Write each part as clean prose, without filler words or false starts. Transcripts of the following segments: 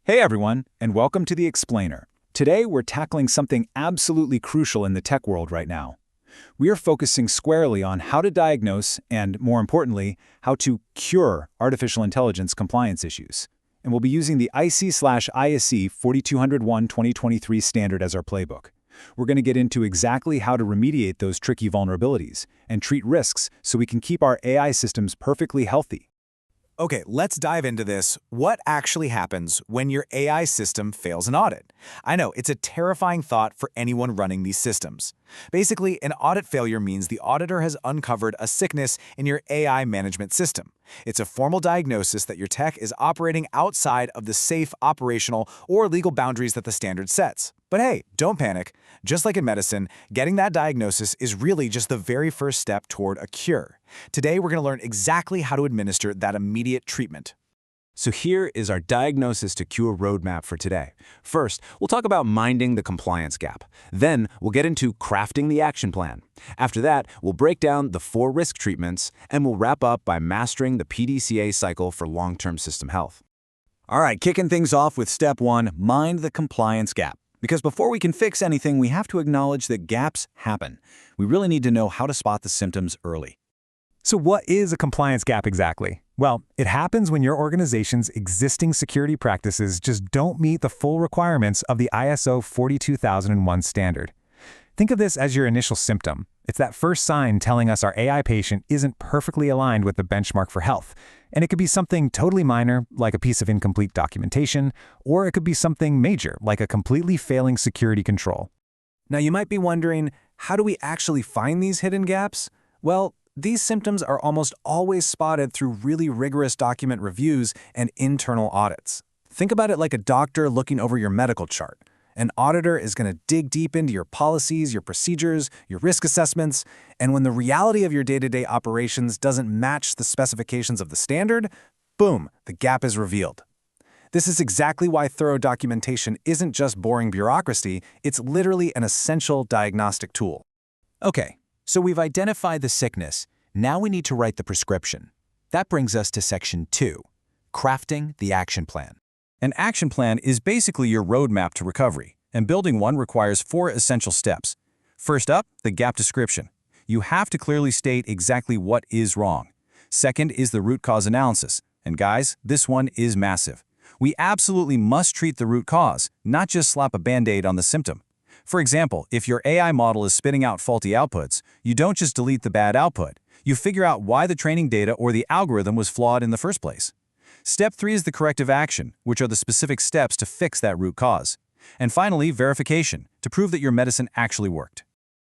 Hey everyone, and welcome to The Explainer. Today we're tackling something absolutely crucial in the tech world right now. We are focusing squarely on how to diagnose and, more importantly, how to cure artificial intelligence compliance issues. And we'll be using the IEC/ISC 4201-2023 standard as our playbook. We're going to get into exactly how to remediate those tricky vulnerabilities and treat risks so we can keep our AI systems perfectly healthy. Okay, let's dive into this. What actually happens when your AI system fails an audit? I know, it's a terrifying thought for anyone running these systems. Basically, an audit failure means the auditor has uncovered a sickness in your AI management system. It's a formal diagnosis that your tech is operating outside of the safe operational or legal boundaries that the standard sets. But hey, don't panic. Just like in medicine, getting that diagnosis is really just the very first step toward a cure. Today, we're going to learn exactly how to administer that immediate treatment. So here is our diagnosis to cure roadmap for today. First, we'll talk about minding the compliance gap. Then, we'll get into crafting the action plan. After that, we'll break down the 4 risk treatments, and we'll wrap up by mastering the PDCA cycle for long-term system health. All right, kicking things off with step 1, mind the compliance gap. Because before we can fix anything, we have to acknowledge that gaps happen. We really need to know how to spot the symptoms early. So what is a compliance gap exactly? Well, it happens when your organization's existing security practices just don't meet the full requirements of the ISO 42001 standard. Think of this as your initial symptom. It's that first sign telling us our AI patient isn't perfectly aligned with the benchmark for health. And it could be something totally minor, like a piece of incomplete documentation, or it could be something major, like a completely failing security control. Now, you might be wondering, how do we actually find these hidden gaps? Well, these symptoms are almost always spotted through really rigorous document reviews and internal audits. Think about it like a doctor looking over your medical chart. An auditor is going to dig deep into your policies, your procedures, your risk assessments, and when the reality of your day-to-day operations doesn't match the specifications of the standard, boom, the gap is revealed. This is exactly why thorough documentation isn't just boring bureaucracy, it's literally an essential diagnostic tool. Okay, so we've identified the sickness. Now we need to write the prescription. That brings us to section 2, crafting the action plan. An action plan is basically your roadmap to recovery, and building one requires 4 essential steps. First up, the gap description. You have to clearly state exactly what is wrong. Second is the root cause analysis. And guys, this one is massive. We absolutely must treat the root cause, not just slap a band-aid on the symptom. For example, if your AI model is spitting out faulty outputs, you don't just delete the bad output. You figure out why the training data or the algorithm was flawed in the first place. Step 3 is the corrective action, which are the specific steps to fix that root cause. And finally, verification, to prove that your medicine actually worked.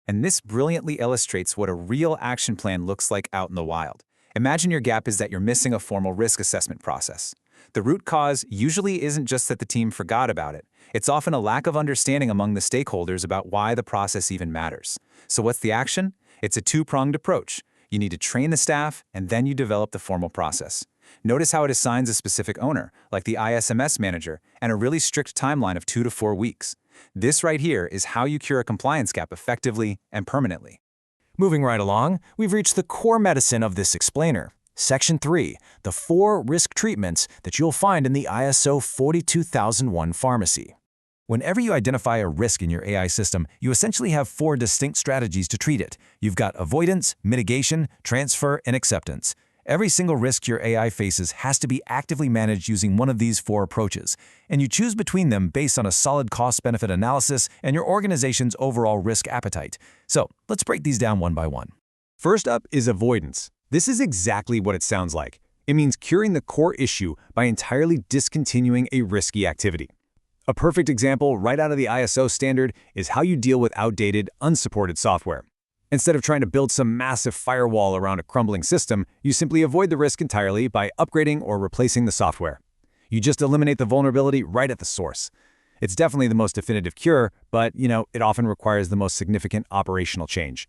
And this brilliantly illustrates what a real action plan looks like out in the wild. Imagine your gap is that you're missing a formal risk assessment process. The root cause usually isn't just that the team forgot about it. It's often a lack of understanding among the stakeholders about why the process even matters. So what's the action? It's a 2-pronged approach. You need to train the staff, and then you develop the formal process. Notice how it assigns a specific owner, like the ISMS manager, and a really strict timeline of 2 to 4 weeks. This right here is how you cure a compliance gap effectively and permanently. Moving right along, we've reached the core medicine of this explainer. Section 3, the 4 risk treatments that you'll find in the ISO 42001 pharmacy. Whenever you identify a risk in your AI system, you essentially have 4 distinct strategies to treat it. You've got avoidance, mitigation, transfer, and acceptance. Every single risk your AI faces has to be actively managed using one of these 4 approaches, and you choose between them based on a solid cost-benefit analysis and your organization's overall risk appetite. So, let's break these down one by one. First up is avoidance. This is exactly what it sounds like. It means curing the core issue by entirely discontinuing a risky activity. A perfect example right out of the ISO standard is how you deal with outdated, unsupported software. Instead of trying to build some massive firewall around a crumbling system, you simply avoid the risk entirely by upgrading or replacing the software. You just eliminate the vulnerability right at the source. It's definitely the most definitive cure, but, it often requires the most significant operational change.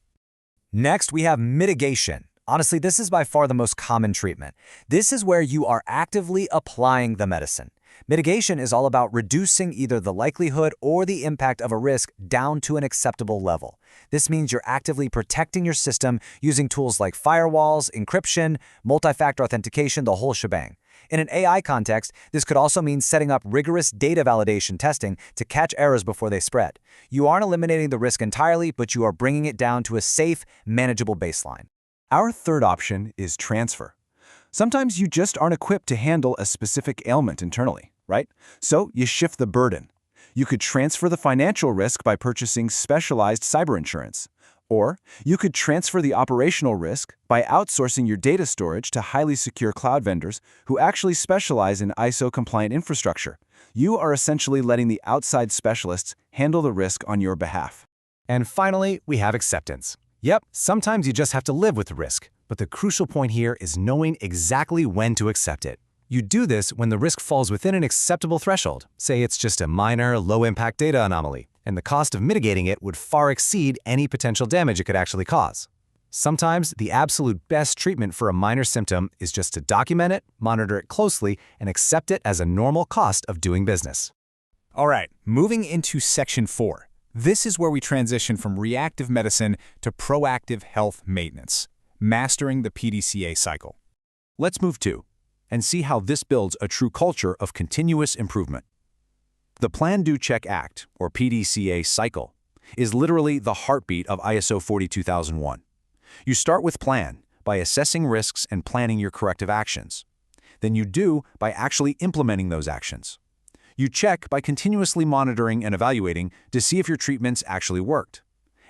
Next, we have mitigation. Honestly, this is by far the most common treatment. This is where you are actively applying the medicine. Mitigation is all about reducing either the likelihood or the impact of a risk down to an acceptable level. This means you're actively protecting your system using tools like firewalls, encryption, multi-factor authentication, the whole shebang. In an AI context, this could also mean setting up rigorous data validation testing to catch errors before they spread. You aren't eliminating the risk entirely, but you are bringing it down to a safe, manageable baseline. Our third option is transfer. Sometimes you just aren't equipped to handle a specific ailment internally, right? So you shift the burden. You could transfer the financial risk by purchasing specialized cyber insurance. Or you could transfer the operational risk by outsourcing your data storage to highly secure cloud vendors who actually specialize in ISO-compliant infrastructure. You are essentially letting the outside specialists handle the risk on your behalf. And finally, we have acceptance. Yep, sometimes you just have to live with the risk, but the crucial point here is knowing exactly when to accept it. You do this when the risk falls within an acceptable threshold. Say it's just a minor, low-impact data anomaly, and the cost of mitigating it would far exceed any potential damage it could actually cause. Sometimes, the absolute best treatment for a minor symptom is just to document it, monitor it closely, and accept it as a normal cost of doing business. All right, moving into Section 4. This is where we transition from reactive medicine to proactive health maintenance, mastering the PDCA cycle. Let's move to and see how this builds a true culture of continuous improvement. The Plan, Do, Check, Act, or PDCA cycle, is literally the heartbeat of ISO 42001. You start with plan by assessing risks and planning your corrective actions. Then you do by actually implementing those actions. You check by continuously monitoring and evaluating to see if your treatments actually worked.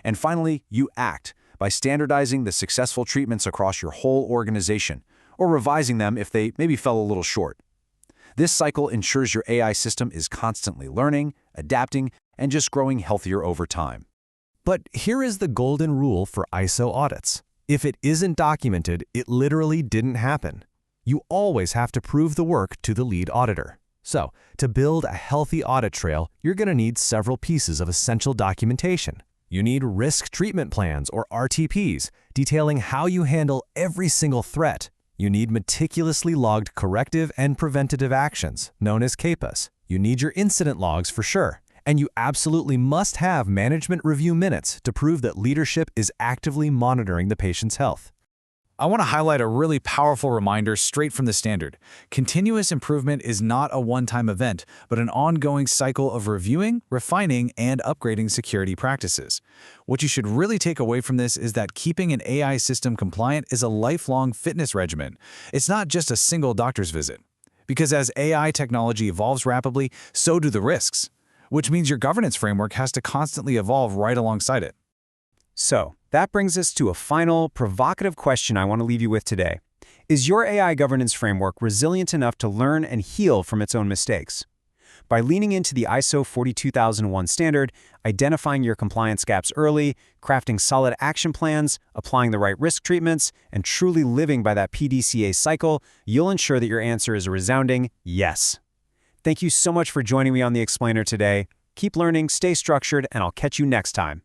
And finally, you act by standardizing the successful treatments across your whole organization, or revising them if they maybe fell a little short. This cycle ensures your AI system is constantly learning, adapting, and just growing healthier over time. But here is the golden rule for ISO audits. If it isn't documented, it literally didn't happen. You always have to prove the work to the lead auditor. So, to build a healthy audit trail, you're going to need several pieces of essential documentation. You need risk treatment plans, or RTPs, detailing how you handle every single threat. You need meticulously logged corrective and preventative actions, known as CAPAs. You need your incident logs for sure. And you absolutely must have management review minutes to prove that leadership is actively monitoring the patient's health. I want to highlight a really powerful reminder straight from the standard. Continuous improvement is not a one-time event, but an ongoing cycle of reviewing, refining, and upgrading security practices. What you should really take away from this is that keeping an AI system compliant is a lifelong fitness regimen. It's not just a single doctor's visit. Because as AI technology evolves rapidly, so do the risks, which means your governance framework has to constantly evolve right alongside it. So, that brings us to a final, provocative question I want to leave you with today. Is your AI governance framework resilient enough to learn and heal from its own mistakes? By leaning into the ISO 42001 standard, identifying your compliance gaps early, crafting solid action plans, applying the right risk treatments, and truly living by that PDCA cycle, you'll ensure that your answer is a resounding yes. Thank you so much for joining me on The Explainer today. Keep learning, stay structured, and I'll catch you next time.